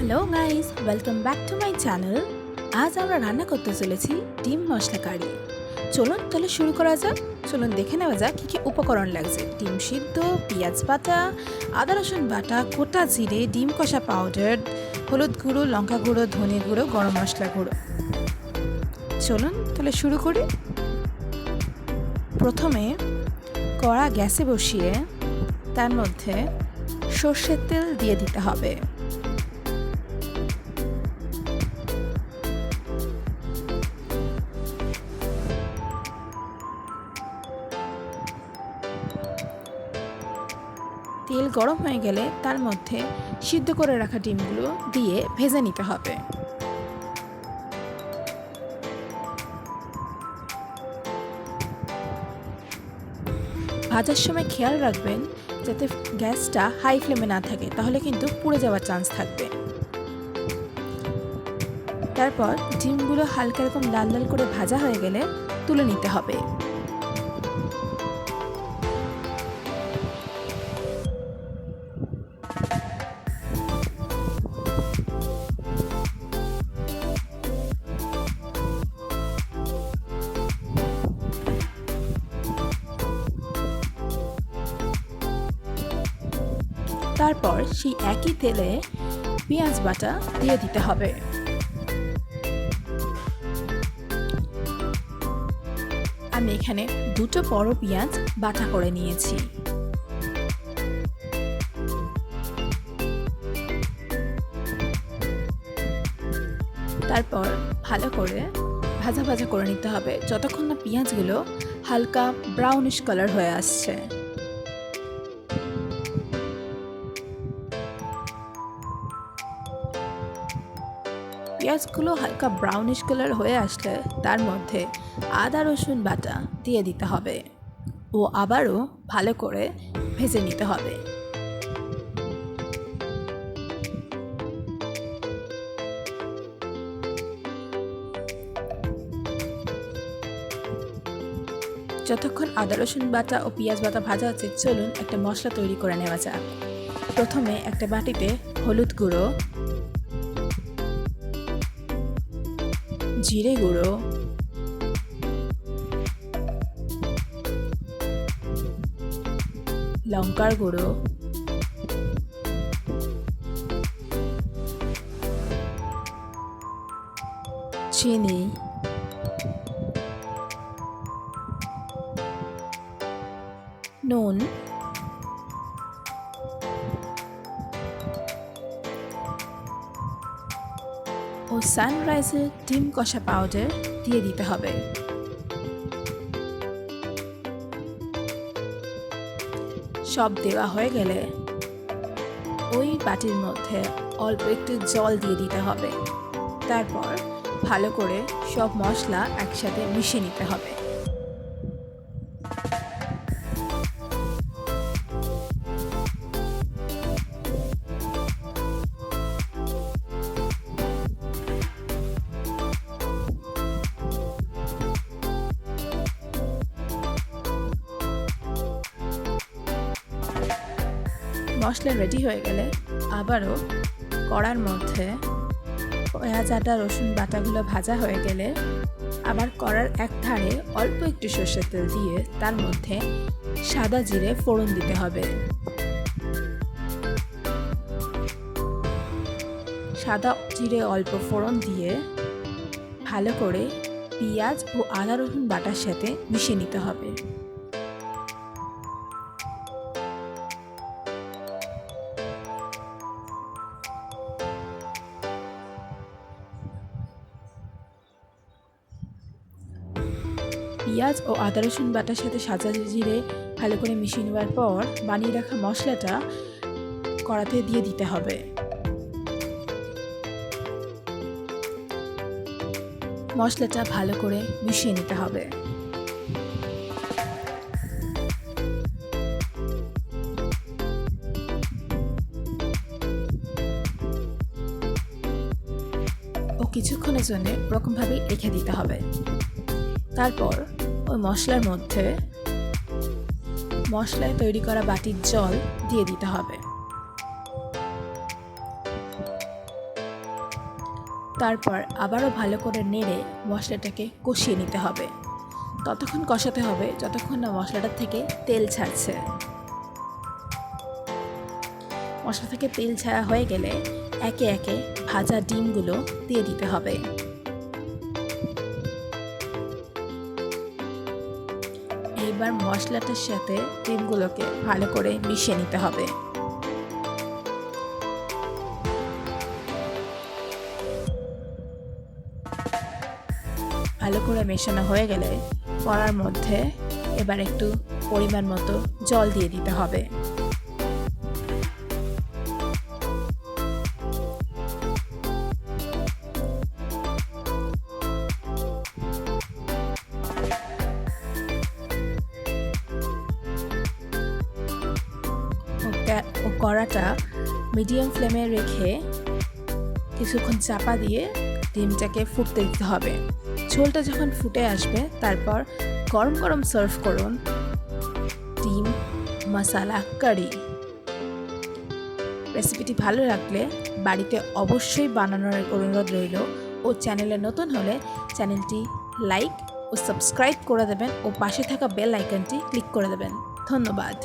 Hello guys, welcome back to my channel. আজ আমরা রান্না করতে চলেছি ডিম মশলা কারি। চলুন তাহলে শুরু করা যাক। চলুন দেখে নেওয়া যাক কী কী উপকরণ লাগছে। ডিম সিদ্ধ, পেঁয়াজ বাটা, আদা রসুন বাটা, গোটা জিরে, ডিম কষা পাউডার, হলুদ গুঁড়ো, লঙ্কা গুঁড়ো, ধনে গুঁড়ো, গরম মশলা গুঁড়ো। চলুন তাহলে শুরু করি। প্রথমে কড়া গ্যাসে বসিয়ে তার মধ্যে সর্ষের তেল দিয়ে দিতে হবে। তেল গরম হয়ে গেলে তার মধ্যে সিদ্ধ করে রাখা ডিমগুলো দিয়ে ভেজে নিতে হবে। ভাজার সময় খেয়াল রাখবেন যাতে গ্যাসটা হাই ফ্লেমে না থাকে, তাহলে কিন্তু পুড়ে যাওয়ার চান্স থাকবে। তারপর ডিমগুলো হালকা এরকম লাল লাল করে ভাজা হয়ে গেলে তুলে নিতে হবে। তারপর সেই একই তেলে পেঁয়াজ বাটা দিয়ে দিতে হবে। আমি এখানে দুটো বড় পেঁয়াজ বাটা করে নিয়েছি। তারপর ভালো করে ভাজা ভাজা করে নিতে হবে যতক্ষণ না পেঁয়াজগুলো হালকা ব্রাউনিশ কালার হয়ে আসছে। পেঁয়াজগুলো হালকা ব্রাউনিশ কালার হয়ে আসলে তার মধ্যে আদা রসুন বাটা দিয়ে দিতে হবে ও আবারও ভালো করে ভেজে নিতে হবে। যতক্ষণ আদা রসুন বাটা ও পেঁয়াজ বাটা ভাজা হচ্ছে, চলুন একটা মশলা তৈরি করে নেওয়া যাক। প্রথমে একটা বাটিতে হলুদ গুঁড়ো, জিরে গুঁড়ো, লঙ্কার গুঁড়ো, চিনি, নুন, ও সানরাইজের ডিম কষা পাউডার দিয়ে দিতে হবে। সব দেওয়া হয়ে গেলে ওই বাটির মধ্যে অল্প একটু জল দিয়ে দিতে হবে। তারপর ভালো করে সব মশলা একসাথে মিশিয়ে নিতে হবে। মশলা রেডি হয়ে গেলে আবারও কড়ার মধ্যে পেঁয়াজ আদা রসুন বাটাগুলো ভাজা হয়ে গেলে আবার কড়ার এক ধারে অল্প একটু সর্ষের তেল দিয়ে তার মধ্যে সাদা জিরে ফোড়ন দিতে হবে। সাদা জিরে অল্প ফোড়ন দিয়ে ভালো করে পেঁয়াজ ও আদা রসুন বাটার সাথে মিশিয়ে নিতে হবে। পেঁয়াজ ও আদা রসুন বাটার সাথে সাদা জিরে ভালো করে মিশিয়ে নেওয়ার পর বানিয়ে রাখা মশলাটা কড়াতে দিয়ে দিতে হবে। মশলাটা ভালো করে মিশিয়ে নিতে হবে। ও কিছুক্ষণের জন্য ওরকমভাবেই রেখে দিতে হবে। তারপর ওই মশলার মধ্যে মশলায় তৈরি করা বাটির জল দিয়ে দিতে হবে। তারপর আবারও ভালো করে নেড়ে মশলাটাকে কষিয়ে নিতে হবে। ততক্ষণ কষাতে হবে যতক্ষণ না মশলাটা থেকে তেল ছাড়ছে। মশলা থেকে তেল ছাড়া হয়ে গেলে একে একে ভাজা ডিমগুলো দিয়ে দিতে হবে। এবার মশলাটার সাথে ডিমগুলোকে ভালো করে মিশিয়ে নিতে হবে। ভালো করে মেশানো হয়ে গেলে কড়ার মধ্যে এবার একটু পরিমাণ মতো জল দিয়ে দিতে হবে। ও কড়াটা মিডিয়াম ফ্লেমে রেখে কিছুক্ষণ চাপা দিয়ে ডিমটাকে ফুটতে দিতে হবে। ঝোলটা যখন ফুটে আসবে তারপর গরম গরম সার্ভ করুন ডিম মশলা কারি। রেসিপিটি ভালো লাগলে বাড়িতে অবশ্যই বানানোর অনুরোধ রইল ও চ্যানেলে নতুন হলে চ্যানেলটি লাইক ও সাবস্ক্রাইব করে দেবেন ও পাশে থাকা বেল আইকনটি ক্লিক করে দেবেন। ধন্যবাদ।